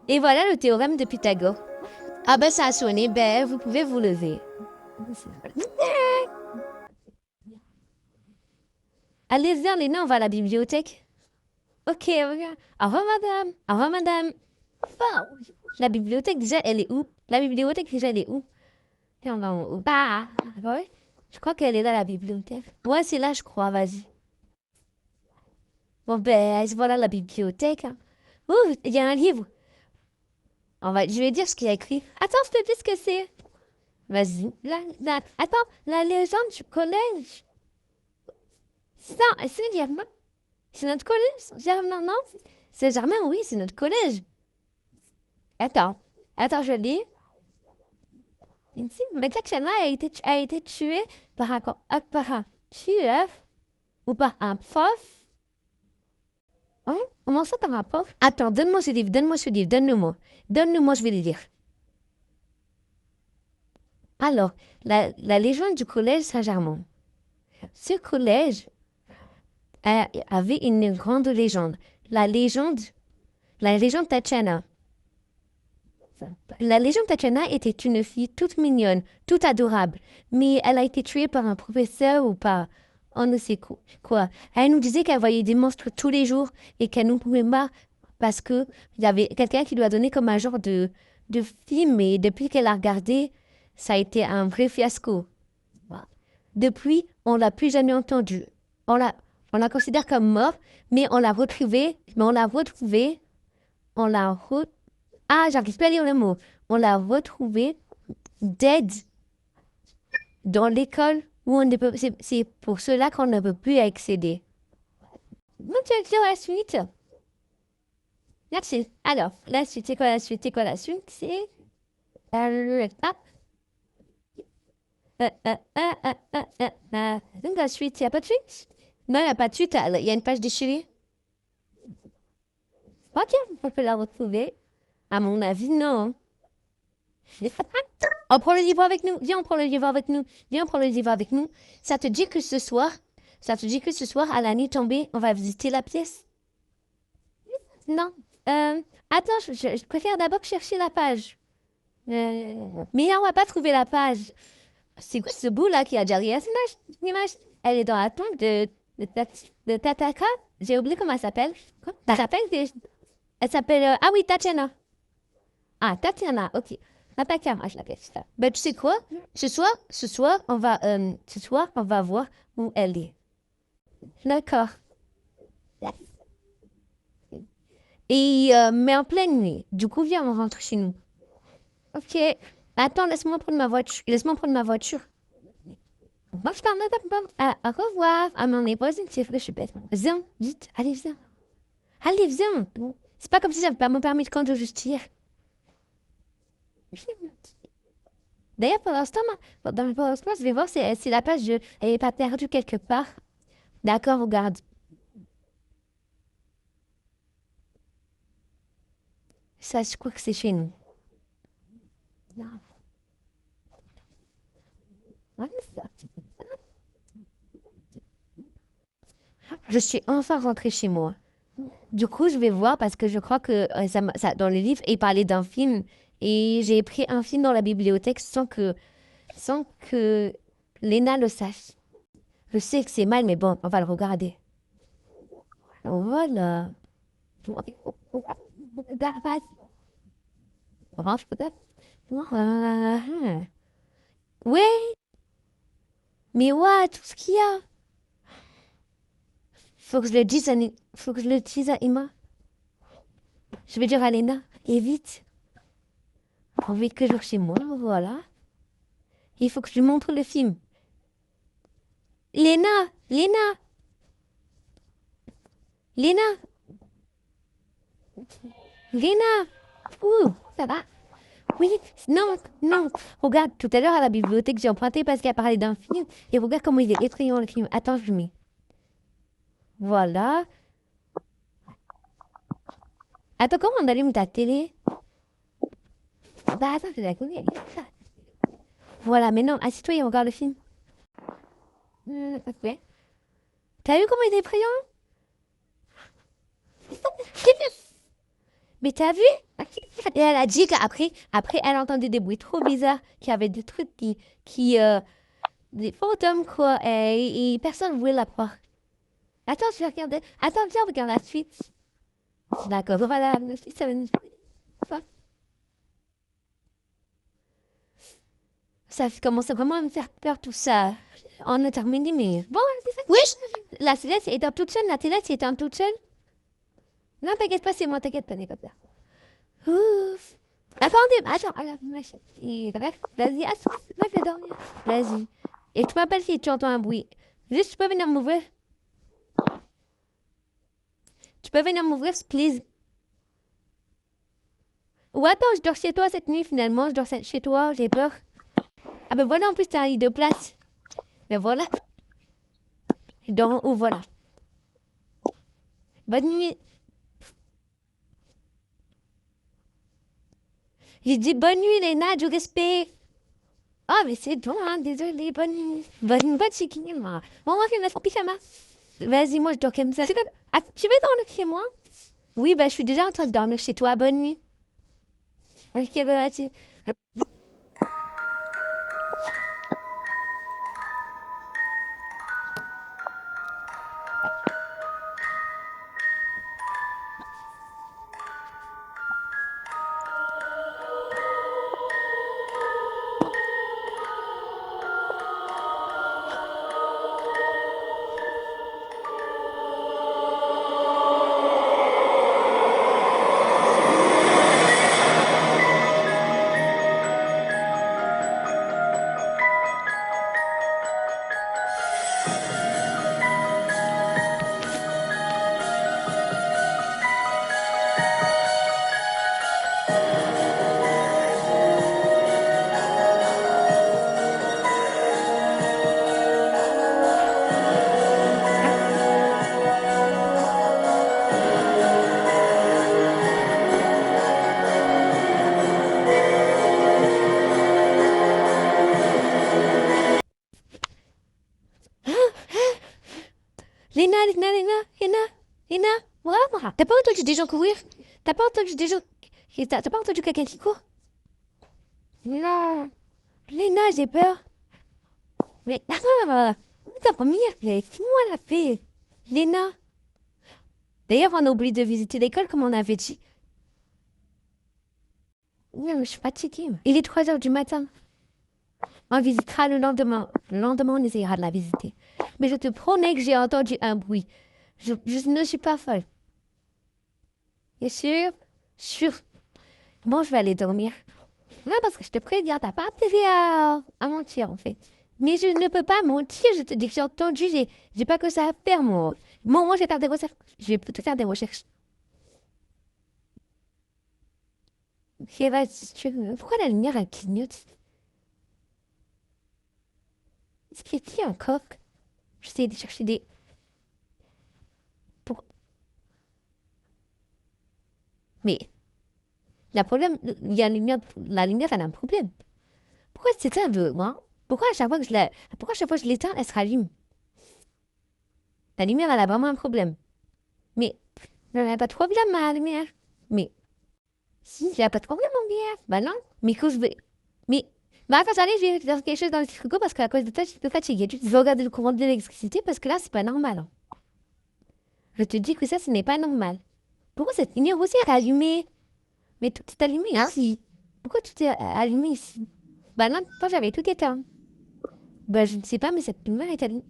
Et voilà le théorème de Pythagore. Ah ben ça a sonné, ben vous pouvez vous lever. Allez, viens, Léna, on va à la bibliothèque. Ok, regarde. Au revoir, madame. Au revoir, madame. Oh, la bibliothèque, déjà, elle est où? La bibliothèque, déjà, elle est où? Et on va en haut. Bah, ouais. Je crois qu'elle est là, la bibliothèque. Ouais, c'est là, je crois, vas-y. Bon, ben, voilà la bibliothèque. Hein. Ouh, il y a un livre. Je vais dire ce qu'il y a écrit. Attends, je te dis ce que c'est. Vas-y. Attends, la légende du collège. Ça, c'est Germain. C'est notre collège. Germain, non? C'est Germain, oui, c'est notre collège. Attends. Attends, je lis. Ici, mais Jackson a été tué par un tueur ou par un prof. Hein? Comment ça par un prof? Attends, donne-moi ce livre, donne-moi ce livre, donne-le-moi. Donne-le-moi, je vais le lire. Alors, la légende du collège Saint-Germain. Ce collège avait une grande légende. La légende, la légende Tatiana. La légende Tatiana était une fille toute mignonne, toute adorable, mais elle a été tuée par un professeur ou par on ne sait quoi. Elle nous disait qu'elle voyait des monstres tous les jours et qu'elle ne pouvait pas parce que il y avait quelqu'un qui lui a donné comme un genre de film et depuis qu'elle a regardé, ça a été un vrai fiasco. Depuis, on l'a plus jamais entendue. On la considère comme morte, mais on l'a retrouvée, on l'a retrouvée. Ah, j'arrive pas à lire le mot. On l'a retrouvée dead dans l'école où on ne peut. C'est pour cela qu'on ne peut plus y accéder. Bon, tu vas dire la suite. Merci. Alors, la suite, c'est quoi la suite? C'est quoi la suite? C'est. Ah. Donc, la suite, il n'y a pas de suite? Non, il n'y a pas de suite. Il y a une page déchirée. Ok, on peut la retrouver. À mon avis, non. On prend le livre avec nous. Viens, on prend le livre avec nous. Viens, on prend le livre avec nous. Ça te dit que ce soir, à la nuit tombée, on va visiter la pièce? Non. Attends, je préfère d'abord chercher la page. Mais on va pas trouver la page. C'est quoi ce bout là qui a derrière cette image? Elle est dans la tombe de Tataka. J'ai oublié comment elle s'appelle. Quoi? Elle s'appelle. Ah oui, Tatiana. Ah, Tatiana, ok. Tatiana, je l'appelle ça. Ben, tu sais quoi? Ce soir, on va voir où elle est. D'accord. Et, mais en pleine nuit. Du coup, viens, on rentre chez nous. Ok. Attends, laisse-moi prendre ma voiture. Laisse-moi prendre ma voiture. Moi, je parle de au revoir. Ah, mais on n'est pas une c'est vrai, je suis bête. Viens, vite. Allez, viens. Allez, viens. C'est pas comme si j'avais pas mon permis de conduire juste hier. D'ailleurs, pour l'instant, je vais voir si la page elle n'est pas perdue quelque part. D'accord, regarde. Ça, je crois que c'est chez nous. Non. Ouais, c'est ça. Je suis enfin rentrée chez moi. Du coup, je vais voir parce que je crois que dans le livre, il parlait d'un film et j'ai pris un film dans la bibliothèque sans que Léna le sache. Je sais que c'est mal, mais bon, on va le regarder. Voilà. Orange peut-être? Ouais, mais ouais, tout ce qu'il y a. Faut que je le dise à Emma. Je vais dire à Léna. Et vite. Faut vite que je sois chez moi, voilà. Il faut que je lui montre le film. Léna, Léna, Léna, Léna. Ouh, ça va? Oui, non, non. Regarde, tout à l'heure à la bibliothèque, j'ai emprunté parce qu'elle parlait d'un film. Et regarde comment il est effrayant le film. Attends, je mets. Voilà. Attends, comment on allume ta télé? Bah attends, c'est la connerie. Voilà, mais non, assis-toi et regarde le film. Ok. T'as vu comment il est effrayant? Mais t'as vu? Et elle a dit qu'après, elle entendait des bruits trop bizarres, qu'il y avait des trucs des fantômes, quoi, et personne ne voulait la croire. Attends, je vais regarder. Attends, viens, regarde la suite. D'accord, voilà, la suite, ça va. Ça commence vraiment à me faire peur, tout ça. On a terminé, mais... Bon, c'est ça. Oui, la Céleste étant toute seule, la Céleste étant toute seule. Non, t'inquiète pas, c'est moi, t'inquiète pas, n'importe quoi. Ouf. Attendez, attends, bref, vas-y, va, je vais dormir. Vas-y. Et tu m'appelles si tu entends un bruit. Juste, tu peux venir m'ouvrir. Tu peux venir m'ouvrir, please. Ou attends, je dors chez toi cette nuit, finalement. Je dors chez toi, j'ai peur. Ah ben voilà, en plus, t'as un lit de place. Ben voilà. Je dors en haut, voilà. Bonne nuit. J'ai dit bonne nuit, Léna, du respect. Ah, mais c'est toi, hein, désolé, bonne nuit. Bonne chiquine, moi. Bon, on va faire notre pyjama. Vas-y, moi, je dors comme ça. Ah, tu veux dormir chez moi? Oui, ben, je suis déjà en train de dormir chez toi. Bonne nuit. Ok, ben, vas-y. Léna, voilà. T'as pas entendu des gens courir? T'as pas entendu des gens... T'as pas entendu quelqu'un qui court? Non. Léna, j'ai peur. Mais... T'as promis, mais moi la paix. Léna. D'ailleurs, on a oublié de visiter l'école comme on avait dit. Non, mais je suis fatiguée. Il est 3 heures du matin. On visitera le lendemain. Le lendemain, on essayera de la visiter. Mais je te promets que j'ai entendu un bruit. Je ne suis pas folle. T'es sûr? Sûr. Bon, je vais aller dormir. Non, parce que je te préviens, t'as pas intérêt à mentir, en fait. Mais je ne peux pas mentir, je te dis que j'ai entendu, j'ai pas que ça à faire, moi. Moi, je vais faire des recherches. Je vais plutôt faire des recherches. Ok, vas-y, pourquoi la lumière, elle clignote? Est-ce qu'il y a un coq? J'essaie de chercher des... Pour... Mais, le problème, il y a la lumière, elle a un problème. Pourquoi c'est un peu, moi? Pourquoi à chaque fois que je l'éteins, elle se rallume? La lumière, elle a vraiment un problème. Mais, il n'y a pas de problème, ma lumière. Mais, si, il n'y a pas de problème, mon gars. Bah non. Mais que je vais... Mais, bah attends, allez, je vais faire quelque chose dans le frigo parce qu'à cause de toi, je suis peu fatiguée. Tu veux regarder le courant de l'électricité parce que là, c'est pas normal, hein. Je te dis que ça, ce n'est pas normal. Pourquoi cette lumière aussi est allumée? Mais tout est allumé ici. Pourquoi tout est allumé ici? Bah non, toi, j'avais tout éteint. Bah, je ne sais pas, mais cette lumière est allumée.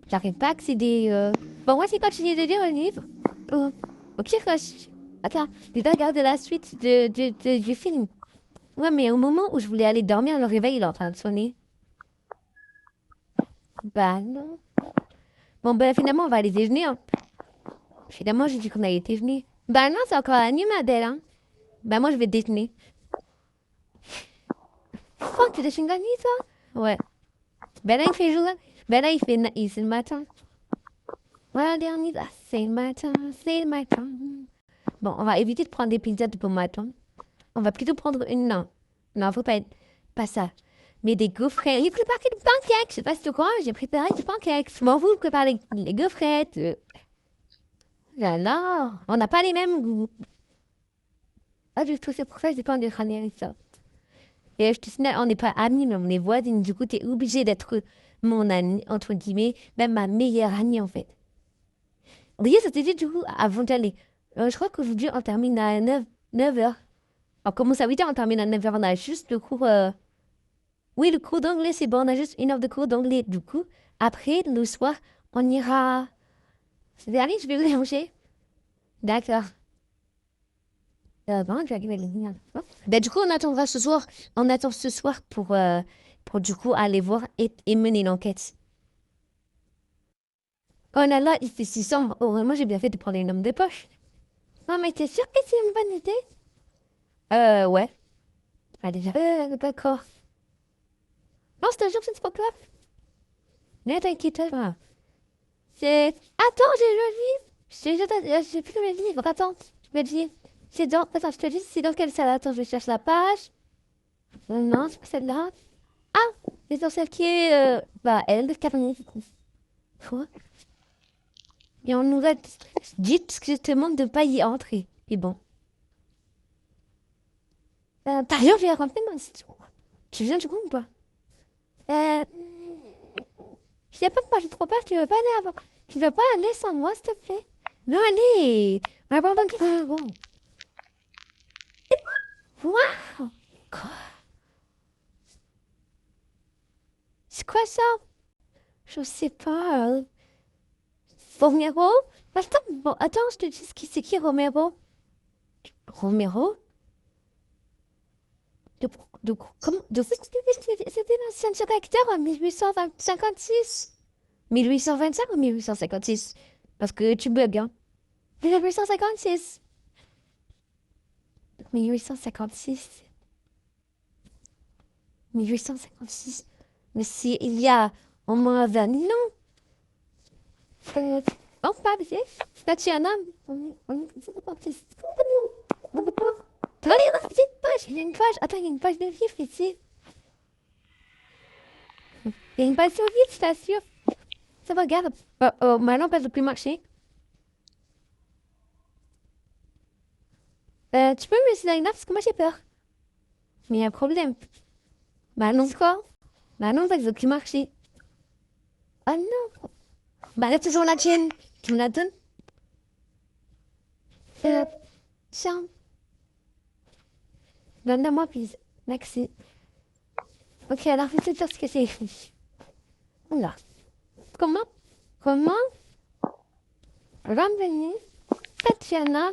J'arrive pas à accéder. Bon, moi, c'est continuer de lire un livre. Au pire, attends, je dois regarder la suite du film. Ouais, mais au moment où je voulais aller dormir, le réveil il est en train de sonner. Bah non. Bon, ben finalement, on va aller déjeuner, hein. Finalement, j'ai dit qu'on allait déjeuner. Bah non, c'est encore la nuit, ma belle, hein. Bah moi, je vais déjeuner. Oh, tu déjeunes la nuit, toi? Ouais. Ben là, il fait jour. Ben là, c'est le matin. Ouais, dernier, c'est le matin, c'est le matin. Bon, on va éviter de prendre des pizzas de bon matin. On va plutôt prendre une... Non, non, faut pas ça. Mais des gaufrettes. J'ai préparé des pancakes. Je sais pas si tu crois, j'ai préparé des pancakes. Je m'en fous de préparer les gaufrettes. Là, on n'a pas les mêmes goûts. pas du tout. C'est pour ça que j'ai pas envie de ramener avec ça. Et je te signale, on n'est pas amis, mais on est voisines. Du coup, tu es obligé d'être mon amie, entre guillemets, même ma meilleure amie, en fait. Oui, ça t'est dit, du coup, avant d'aller. Je crois qu'aujourd'hui, on termine à 9h. On commence à 8h, on termine à 9h. On a juste le cours. Oui, le cours d'anglais, c'est bon. On a juste une heure de cours d'anglais. Du coup, après, le soir, on ira. C'est allez, je vais vous manger. D'accord. Bon, je vais arriver à le ben, du coup, on attendra ce soir. On attend ce soir pour du coup aller voir et mener l'enquête. Oh là là, il fait 600. Oh, vraiment, j'ai bien fait de prendre une homme de poche. Non, mais t'es sûr que c'est une bonne idée? Ouais. Ah, déjà. D'accord. Non, je te jure, c'est pas grave. Ne t'inquiète pas. C'est. Attends, j'ai le livre. J'ai plus le livre. Attends, je me dis. C'est dans. Attends, je te dis, c'est dans quelle salle? Attends, je cherche la page. Non, c'est pas celle-là. Ah, c'est dans celle qui est. Bah, elle, le cabinet. Quoi? Et on nous a dit justement de ne pas y entrer. Et bon. D'ailleurs, je vais rentrer dans l'histoire. Tu viens du coup ou pas? Euh. Je sais pas pourquoi j'ai trop peur. Tu veux pas aller avant? Tu veux pas aller sans moi, s'il te plaît? Non, allez! Abandonne. Bon. Waouh! Quoi? C'est quoi ça? Je sais pas. Romero? Attends, bon, attends, je te dis c'est qui Romero? Romero? De, c'était l'ancien directeur en 1856. 1825 ou 1856? Parce que tu bugs, hein. 1856. 1856. 1856. Mais si il y a au moins 20 ans. Oh, pas bien. Tatiana. Attends, il y a une petite page. Il y a une page. Attends, il y a une page de livre ici. Il y a une page sur livre, je t'assure. Ça va, regarde. Ma lampe, elle ne veut plus marcher. Tu peux me laisser dans une parce que moi j'ai peur. Mais il y a un problème. Bah non, quoi? Bah non, elle ne veut plus marcher. Ah non. Bah là, toujours la tienne. Tu me la donnes? Tiens. Donne-la-moi, please. Merci. Ok, alors je vais te dire ce que c'est écrit. Oula. Comment? Comment? Ramener Tatiana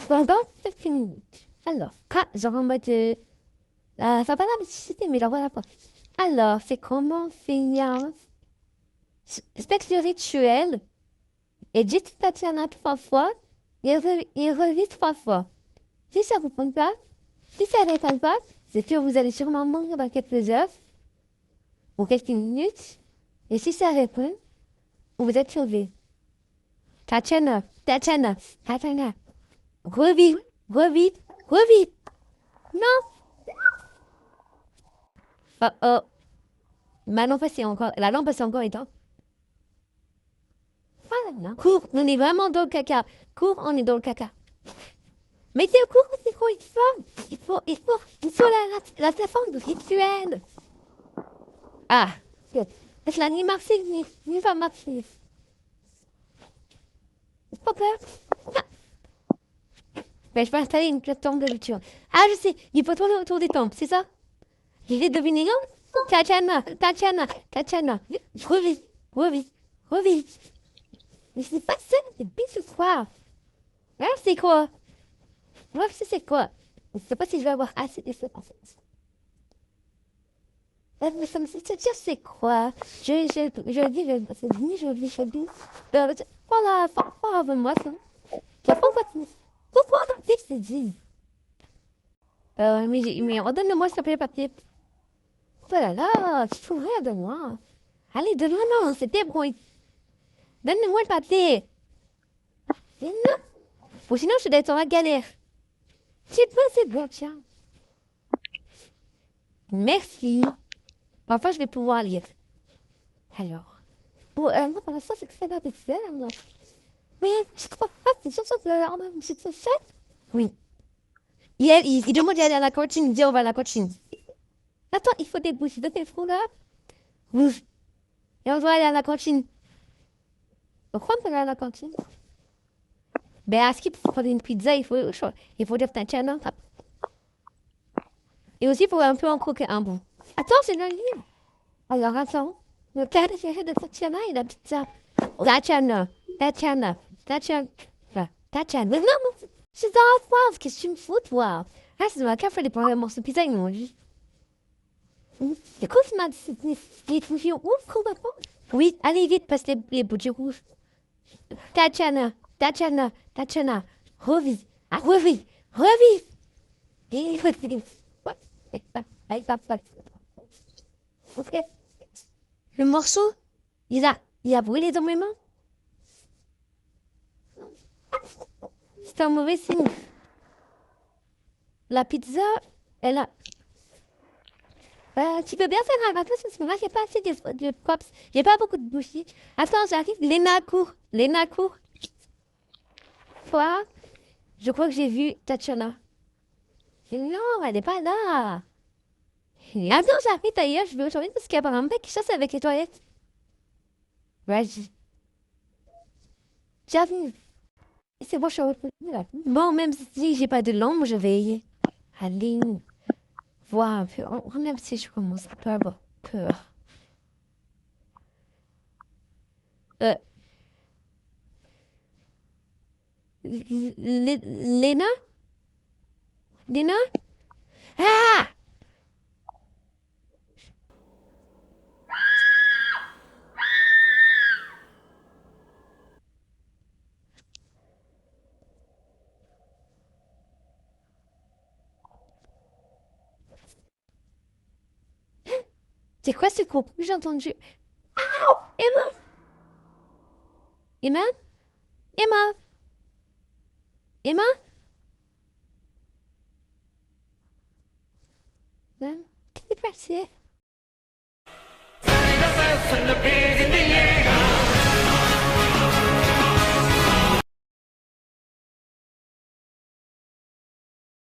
pendant 7 minutes. Alors, genre en mode. Ça va pas la nécessité, mais la voilà pas. Alors, c'est comment finir spectre et dites Tatiana 3 fois et revit 3 fois. Si ça vous répond pas, si ça ne répond pas, c'est que vous allez sûrement mourir dans quelques heures ou quelques minutes. Et si ça répond, vous êtes sauvé. Tatiana, Tatiana, Tatiana. Revit, revit, revit. Non. Oh oh. Ma lampe c'est encore. La lampe c'est encore éteinte. Voilà. Cours, on est vraiment dans le caca. Cours, on est dans le caca. Mais c'est au cours, c'est quoi? Il faut la défendre du rituel. Ah, c'est la ni marcher, ni pas marcher. C'est pas peur. Ah. Ben, je vais installer une plateforme de lecture. Ah, je sais, il faut tourner autour des tempes, c'est ça? J'ai deviné, non? Tatiana, Tatiana, Tatiana. Revis, revis, revis. Mais c'est pas ça, c'est pisse ou quoi? Alors, c'est quoi? Moi, c'est quoi? Je sais pas si je vais avoir assez d'effets en fait. Mais ça me fait dire c'est quoi? Je dis, je dis. Voilà, pas avec moi, ça. Pourquoi c'est dit? Mais redonne-moi s'il te plaît, papier. Oh là là, tu fous rien de moi. Allez, donne-moi, non, c'est tes bruits. Donne-moi le papier. Mais non. Ou sinon, je vais être dans la galère. C'est bon, tiens. Merci. Enfin, je vais pouvoir lire. Alors. Bon, moi, pour l'instant, c'est que c'est pas bizarre. Mais je crois pas, c'est sur ça que c'est ça. Oui. Il demande d'aller à la cantine, il dit on va à la cantine. Attends, il faut déboucher de tes fous là. Oui. Et on doit aller à la cantine. Pourquoi on peut aller à la cantine? Ben, à ce qu'il faut prendre une pizza, il faut dire un. Et aussi, il faut un peu en croquer un bout. Attends, c'est dans le livre. Alors, attends. Le père de chérie de Tatiana et la pizza. Tatiana, Tatiana, Tatiana, Tatiana. Mais non, mais c'est dans la phrase. Qu'est-ce que tu me fous, toi? Ah, c'est dans la café, les premiers morceaux de pizza, ils m'ont dit. Écoute, tu m'as dit, les bougies rouges, complètement. Oui, allez vite, parce que les bougies rouges. Tatiana, Tatiana, Tatiana. Revis, revis, revis. Et il faut te dire. Ok. Le morceau, il a brûlé dans mes mains. C'est un mauvais signe. La pizza, elle a. Tu peux bien faire un raton parce que moi, j'ai pas assez de props. J'ai pas beaucoup de bouchées. Attends, j'arrive. Léna court. Léna court. Toi, je crois que j'ai vu Tatiana. Non, elle n'est pas là. Attends, j'arrive d'ailleurs. Je vais aujourd'hui parce qu'il y a un mec qui chasse avec les toilettes. Ouais, j'arrive. C'est bon, je suis revenue là. Bon, même si j'ai pas de lampe, je vais aller voir un peu. Même si je commence à avoir peur. Euh, Léna? Léna? Ah! C'est quoi ce groupe? J'ai entendu. Emma! Emma? Emma? Emma? Qu'est-ce qui s'est passé?